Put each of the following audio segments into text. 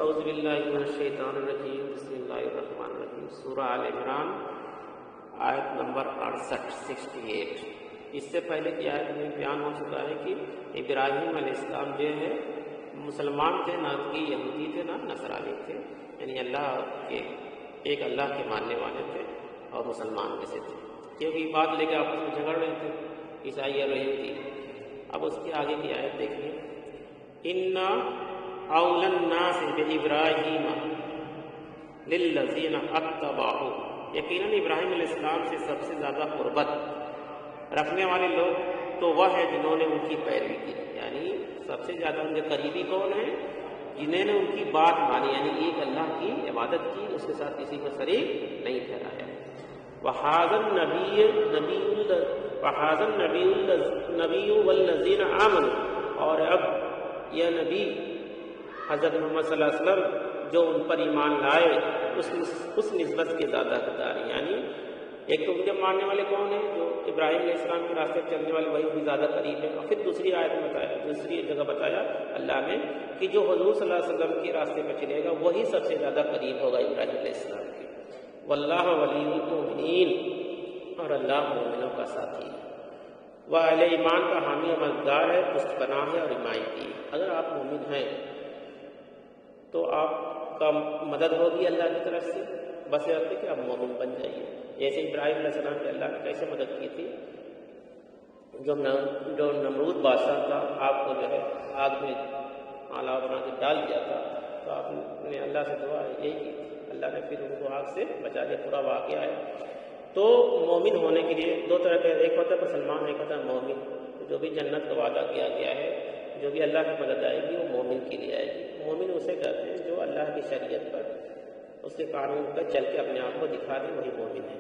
اعوذ باللہ من الشیطان الرجیم بسم اللہ الرحمن الرحیم سورہ آل عمران آیت نمبر 68 اس سے پہلے کی آیت میں بیان ہو چکا ہے کہ ابراہیم علیہ السلام جو ہے مسلمان تھے، نہ کہ یہودی تھے نہ نصرانی تھے، یعنی اللہ کے ایک اللہ کے ماننے والے تھے اور مسلمان میں سے تھے، کیونکہ یہ بات لے کے آپس میں جھگڑ رہے تھے عیسائی اور یہودی۔ اب اس کے آگے کی آیت دیکھیے، اِنَّا اول الناس بابراہیم للذین اتبعوا، یقیناً ابراہیم علیہ السلام سے سب سے زیادہ قربت رکھنے والے لوگ تو وہ ہے جنہوں نے ان کی پیروی کی، یعنی سب سے زیادہ ان کے قریبی کون ہیں؟ جنہوں نے ان کی بات مانی، یعنی ایک اللہ کی عبادت کی، اس کے ساتھ کسی کو شریک نہیں ٹھہرایا۔ وَهَٰذَا النَّبِيُّ وَالَّذِينَ آمَنُوا، اور اب یہ نبی حضرت محمد صلی اللہ علیہ وسلم جو ان پر ایمان لائے اس نسبت کے زیادہ حقدار ہیں، یعنی ایک تو ان کے ماننے والے کون ہیں؟ جو ابراہیم علیہ السلام کے راستے پر چلنے والے، وہی بھی زیادہ قریب ہے۔ اور پھر دوسری آیت میں بتایا، دوسری جگہ بتایا اللہ نے کہ جو حضور صلی اللہ علیہ وسلم کے راستے پر چلے گا وہی سب سے زیادہ قریب ہوگا ابراہیم علیہ السلام کے۔ واللہ ولی المؤمنین، اور اللہ مومنوں کا ساتھی ہے۔ وہ اہل ایمان کا حامی و مددگار ہے، پشت پناہ ہے اور حمایتی ہے۔ اگر آپ مومن ہیں تو آپ کا مدد ہوگی اللہ کی طرف سے، بس یہ کہ آپ مومن بن جائیے۔ جیسے ابراہیم علیہ السلام کے اللہ نے کیسے مدد کی تھی، جو نمرود بادشاہ تھا، آپ کو جو ہے آگ میں آلہ بنا کے ڈال دیا تھا، تو آپ نے اللہ سے دعا یہی کی تھی، اللہ نے پھر ان کو آگ سے بچا لیا، پورا واقعہ ہے۔ تو مومن ہونے کے لیے دو طرح کے، ایک ہوتا ہے مسلمان، ایک ہوتا ہے مومن۔ جو بھی جنت کا وعدہ کیا گیا ہے، جو بھی اللہ کی مدد آئے گی وہ مومن کے لیے آئے گی۔ مومن اسے کہتے ہیں جو اللہ کی شریعت پر، اس کے قانون پر چل کے اپنے آپ کو دکھا دے، وہی مومن ہے۔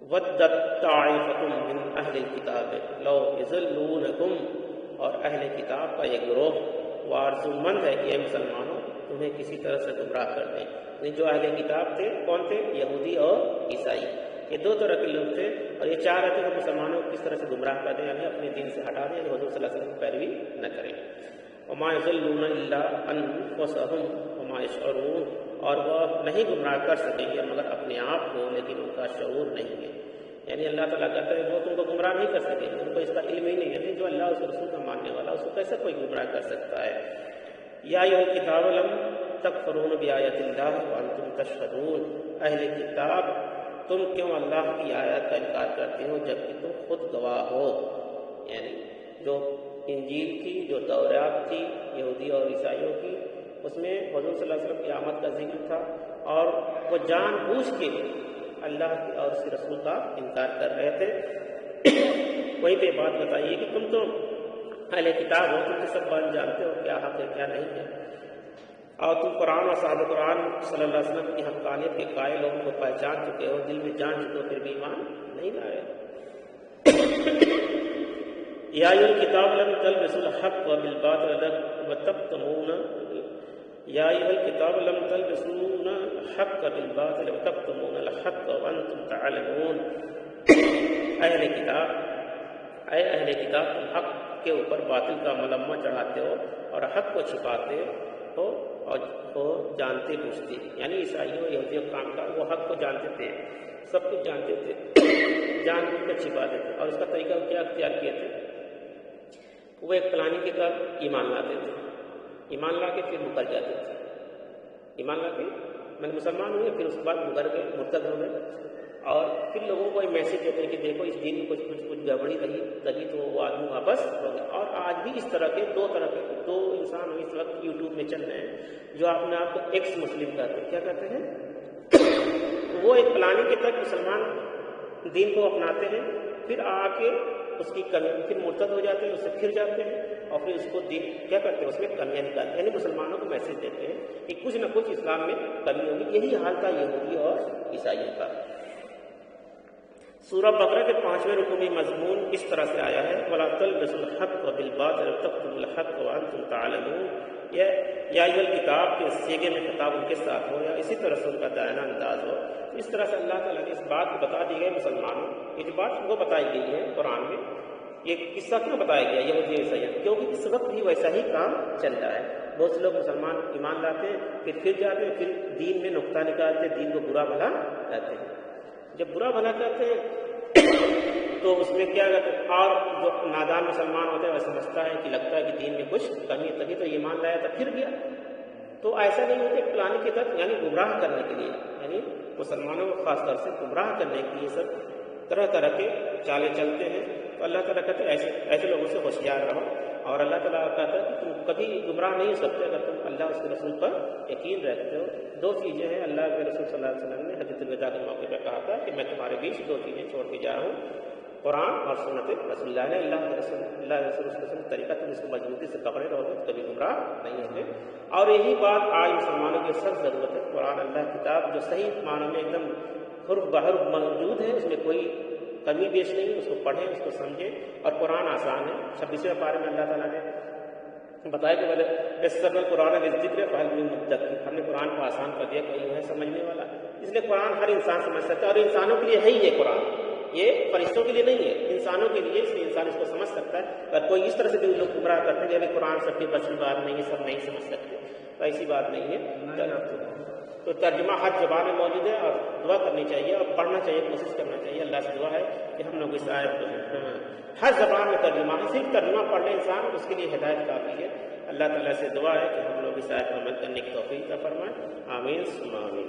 وَدَّتْ طَائِفَةٌ مِّنْ أَهْلِ الْكِتَابِ لَوْ يُضِلُّونَكُمْ، اور اہل کتاب کا ایک گروہ وہ آرزومند ہے کہ اے مسلمانوں تمہیں کسی طرح سے گمراہ کر دیں۔ جو اہل کتاب تھے کون تھے؟ یہودی اور عیسائی، یہ دو طرح کے لوگ تھے، اور یہ چاہ رہے تھے کہ مسلمانوں کو کس طرح سے گمراہ کر دیں، یعنی اپنے دین سے ہٹا دیں، یعنی حضور صلی اللہ علیہ وسلم کی پیروی نہ کریں۔ وما يضلون الا انفسهم وما يشعرون، اور وہ نہیں گمراہ کر سکیں گے مگر اپنے آپ کو، لیکن ان کا شعور نہیں ہے۔ یعنی اللہ تعالیٰ کہتا ہے وہ تم کو گمراہ نہیں کر سکیں گے، ان کو اس کا علم ہی نہیں ہے۔ جو اللہ اس رسول کا ماننے والا، اس کو کیسے کوئی گمراہ کر سکتا ہے؟ یا ایھا الکتاب لم تکفرون بآیات اللہ وانتم تشہدون، اہل کتاب تم کیوں اللہ کی آیات کا انکار کرتے ہو جبکہ تم خود گواہ ہو۔ یعنی جو انجیل کی، جو تورات تھی یہودی اور عیسائیوں کی، اس میں حضور صلی اللہ علیہ وسلم کی آمد کا ذکر تھا، اور وہ جان بوجھ کے اللہ اور اس کے رسول کا انکار کر رہے تھے۔ وہیں پہ بات بتائیے کہ تم تو اہل کتاب ہو، تم تو سب بات جانتے ہو کیا حق ہے کیا نہیں ہے، اور تم قرآن اور صحابہ قرآن صلی اللہ علیہ وسلم کی حقانیت کے قائل لوگوں کو پہچان چکے ہو، دل میں جان چکے ہو، پھر بھی ایمان نہیں لائے۔ یا ایھا الکتاب لم تلبسوا الحق بالباطل وتکتمون، یا ایھا الکتاب لم تلبسون الحق بالباطل وتکتمون الحق وانتم تعلمون، اہل کتاب، اے اہل کتاب تم حق کے اوپر باطل کا ملمہ چڑھاتے ہو اور حق کو چھپاتے ہو اور جانتے بوجھتے، یعنی عیسائیوں یہودیوں کا کام تھا، وہ حق کو جانتے تھے، سب کچھ جانتے تھے، جان بوجھ کر چھپاتے تھے، اور اس کا طریقہ کیا اختیار کیے تھے؟ وہ ایک پلانی کے ساتھ ایمان لاتے تھے، ایمان لا کے پھر مکر جاتے تھے، ایمان لا کے میں نے مسلمان ہوئے، پھر اس کے بعد مکر گئے، مرتد ہو گئے، اور پھر لوگوں کو ایک میسج دیتے ہیں کہ دیکھو اس دین میں کچھ گڑبڑی لگی تو وہ آدمی واپس ہو گیا۔ اور آج بھی اس طرح کے دو انسان اس وقت یوٹیوب میں چل رہے ہیں جو اپنے آپ کو ایکس مسلم کہتے ہیں۔ کیا کہتے ہیں؟ وہ ایک پلانی کے تک مسلمان دین کو اپناتے ہیں، پھر آ کے اس کی کمی، پھر مرتد ہو جاتے ہیں، اس سے پھر جاتے ہیں، اور پھر اس کو دین کیا کرتے ہیں، اس میں کمیاں نکالتے ہیں، یعنی مسلمانوں کو میسج دیتے ہیں کہ کچھ نہ کچھ اسلام میں کمی ہوگی۔ یہی حال تھا یہودی اور عیسائیوں کا۔ سورہ بقرہ کے 5ویں رکوع میں مضمون اس طرح سے آیا ہے، وَلَا تَلْبِسُوا الْحَقَّ بِالْبَاطِلِ وَتَكْتُمُوا الْحَقَّ وَأَنْتُمْ تَعْلَمُونَ، یا ایھا الکتاب کے سیغے میں خطاب ان کے ساتھ ہو، یا اسی طرح سے ان کا دائنہ انداز ہو۔ اس طرح سے اللہ تعالیٰ نے اس بات کو بتا دی گئی مسلمانوں، یہ جو بات وہ بتائی گئی ہے قرآن میں یہ قصہ کیوں بتایا گیا یہودی عیسائی؟ کیونکہ اس وقت بھی ویسا ہی کام چل رہا ہے. بہت سے لوگ مسلمان ایمان لاتے ہیں پھر جاتے ہیں، پھر دین میں نقطہ نکالتے ہیں، دین کو برا بھلا کہتے ہیں. جب برا بھلا کہتے ہیں تو اس میں کیا کہتے ہیں، اور جو نادان مسلمان ہوتا ہے وہ سمجھتا ہے کہ لگتا ہے کہ دین میں کچھ کمی، تبھی تو ایمان لایا تھا پھر گیا. تو ایسا نہیں ہوتا، پلانی کی طرف یعنی گمراہ کرنے کے لیے، یعنی مسلمانوں کو خاص طور سے گمراہ کرنے کے لیے سب طرح طرح کے چالیں چلتے ہیں. تو اللہ تعالیٰ کہتے ہیں ایسے لوگوں سے ہوشیار رہو. اور اللہ تعالیٰ کہتا ہے کہ تم کبھی گمراہ نہیں ہو سکتے اگر تم اللہ اس کے رسول پر یقین رکھتے ہو. دو چیزیں ہیں اللہ کے رسول صلی اللہ علیہ وسلم نے حجۃ الوداع کے موقع پہ کہا تھا کہ میں تمہارے بیچ دو چیزیں چھوڑ کے جا رہا ہوں، قرآن اور سنت رسول اللہ نے. اللہ کے رسول طریقہ تم اس کو مضبوطی سے پکڑے رہو گے کبھی گمراہ نہیں ہوگے. اور یہی بات آج مسلمانوں کی سخت ضرورت ہے. قرآن اللہ کتاب جو صحیح معنوں میں ایک دم حرف بحرف موجود ہے، اس میں کوئی کمی بیش نہیں، اس کو پڑھیں، اس کو سمجھیں. اور قرآن آسان ہے. 26ویں پارے میں اللہ تعالیٰ نے بتایا کہ بولے یسرنا القرآن للذکر فہل من مدکر، ہم نے قرآن کو آسان کر دیا، کوئی ہے سمجھنے والا. اس لیے قرآن ہر انسان سمجھ سکتا ہے، اور انسانوں کے لیے ہے ہی یہ قرآن، یہ فرشتوں کے لیے نہیں ہے، انسانوں کے لیے. اس لیے انسان اس کو سمجھ سکتا ہے. اگر کوئی اس طرح سے بھی لوگ گمراہ کرتے ہیں کہ ابھی قرآن سب کے بس کی بات نہیں ہے، سب نہیں سمجھ سکتے، تو ایسی بات نہیں ہے. تو ترجمہ ہر زبان میں موجود ہے، اور دعا کرنی چاہیے اور پڑھنا چاہیے، کوشش کرنا چاہیے. اللہ سے دعا ہے کہ ہم لوگ اس آیت کو ہر زبان میں ترجمہ ہے، صرف ترجمہ پڑھ لے انسان، اس کے لیے ہدایت کافی ہے. اللہ تعالیٰ سے دعا ہے کہ ہم لوگ اس آیت کو عمل کرنے کی توفیق عطا فرمائے. آمین ثم آمین.